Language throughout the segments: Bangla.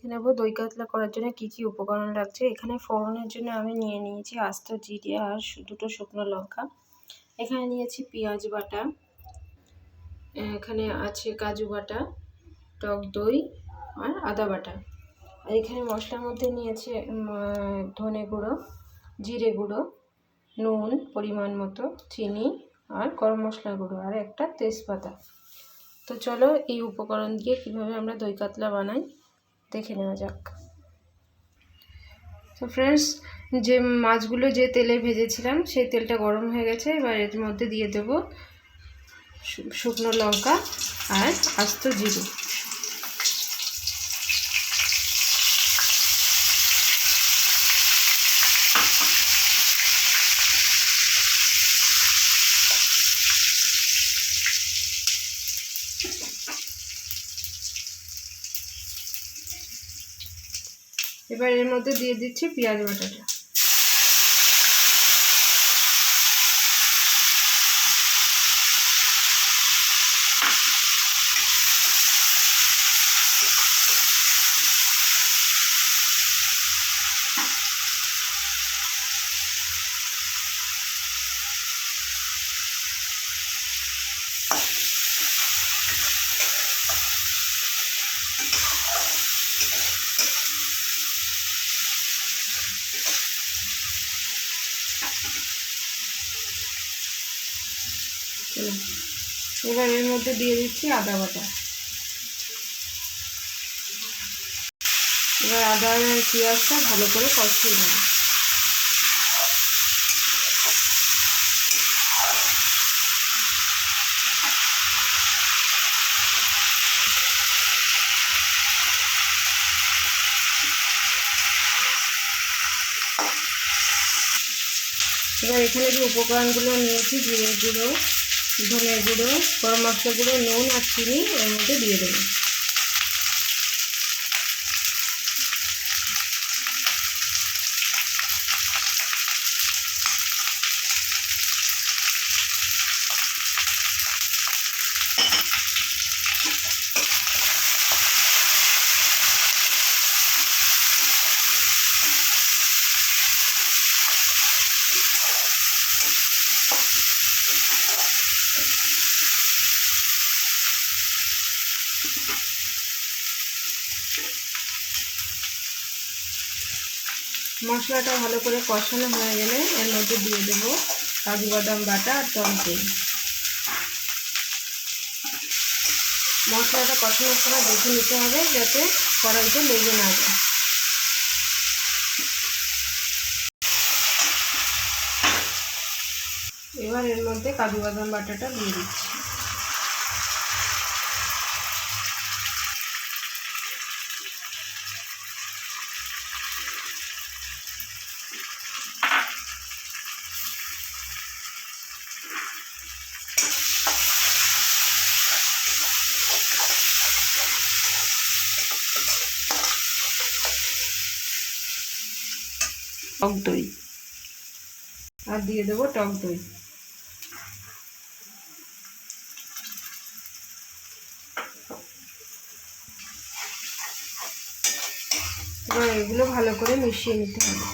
নেব দই কাতলা করার জন্য কি কি উপকরণ লাগছে। এখানে ফোড়নের জন্য আমি নিয়ে নিয়েছি আস্ত জিরে আর দুটো শুকনো লঙ্কা। এখানে নিয়েছি পেঁয়াজ বাটা, এখানে আছে কাজু বাটা, টক দই আর আদা বাটা। আর এখানে মশলার মধ্যে নিয়েছি ধনে গুঁড়ো, জিরে গুঁড়ো, নুন পরিমাণ মতো, চিনি আর গরম মশলা গুঁড়ো আর একটা তেজপাতা। তো চলো এই উপকরণ দিয়ে কীভাবে আমরা দই কাতলা বানাই দেখে নেওয়া যাক। তো ফ্রেন্ডস, যে মাছগুলো যে তেলে ভেজেছিলাম সেই তেলটা গরম হয়ে গেছে। এবার এর মধ্যে দিয়ে দেব শুকনো লঙ্কা আর আস্ত জিরে। এবার এর মধ্যে দিয়ে দিচ্ছি পেঁয়াজ বাটাটা। এবার এর মধ্যে দিয়ে দিচ্ছি আদা বাটা। এবার আদা আর পেঁয়াজটা ভালো করে কষিয়ে নেব। এবার এখানে যে উপকরণগুলো নিয়েছি, জিরে গুঁড়ো, ধনে গুঁড়ো, গরম মশলা গুঁড়ো, নুন আর চিনি এর মধ্যে দিয়ে দেবো। মশলাটা ভালো করে কষানো হয়ে গেলে এর মধ্যে দিয়ে দেবো কাজু বাদাম বাটা আর টক দই। মশলাটা কষানোর সময় দেখে নিতে হবে যাতে কড়াইতে লেগে না যায়। এবার এর মধ্যে কাজু বাদাম বাটাটা দিয়ে দিচ্ছি। টক দই আর দিয়ে দেবো টক দই। এবার এগুলো ভালো করে মিশিয়ে নিতে হবে।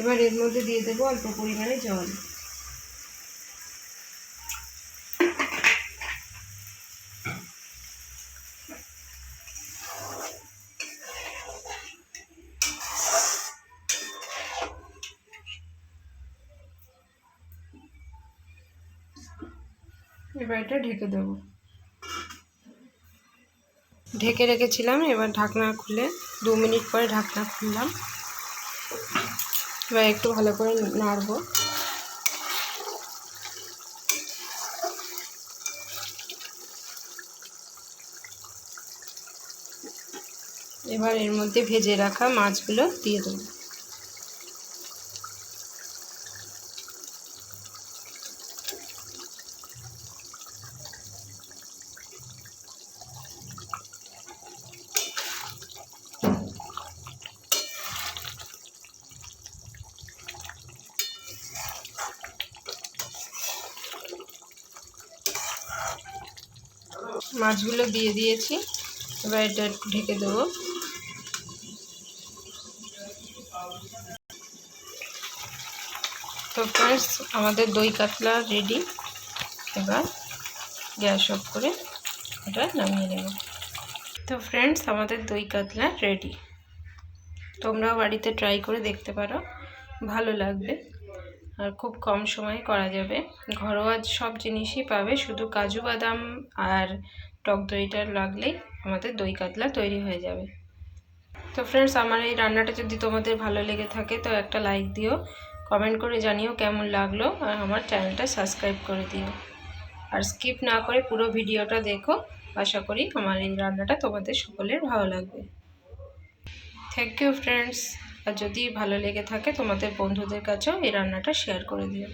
এবার এর মধ্যে দিয়ে দেবো অল্প পরিমাণে জল। এবার এটা ঢেকে দেবো। ঢেকে রেখেছিলাম, এবার ঢাকনা খুলে 2 মিনিট পরে ঢাকনা খুললাম। এবার একটু ভালো করে নাড়ব। এবার এর মধ্যে ভেজে রাখা মাছগুলো দিয়ে দেবো। মাছগুলো দিয়ে দিয়েছি, এবার এটা একটু ঢেকে দেবো। তো ফ্রেন্ডস, আমাদের দই কাতলা রেডি। এবার গ্যাস অফ করে এটা নামিয়ে নেব। তো ফ্রেন্ডস, আমাদের দই কাতলা রেডি। তোমরাও বাড়িতে ট্রাই করে দেখতে পারো, ভালো লাগবে আর খুব কম সময়ে করা যাবে। ঘরোয়া সব জিনিসই পাবে, শুধু কাজু বাদাম আর টক দইটা লাগলেই আমাদের দই কাতলা তৈরি হয়ে যাবে। তো ফ্রেন্ডস, আমার এই রান্নাটা যদি তোমাদের ভালো লেগে থাকে তো একটা লাইক দিও, কমেন্ট করে জানিও কেমন লাগলো, আর আমার চ্যানেলটা সাবস্ক্রাইব করে দিও। আর স্কিপ না করে পুরো ভিডিওটা দেখো, আশা করি আমার এই রান্নাটা তোমাদের সকলের ভালো লাগবে। Thank you friends. আর যদি ভালো লেগে থাকে তোমাদের বন্ধুদের কাছেও এই রান্নাটা শেয়ার করে দিও।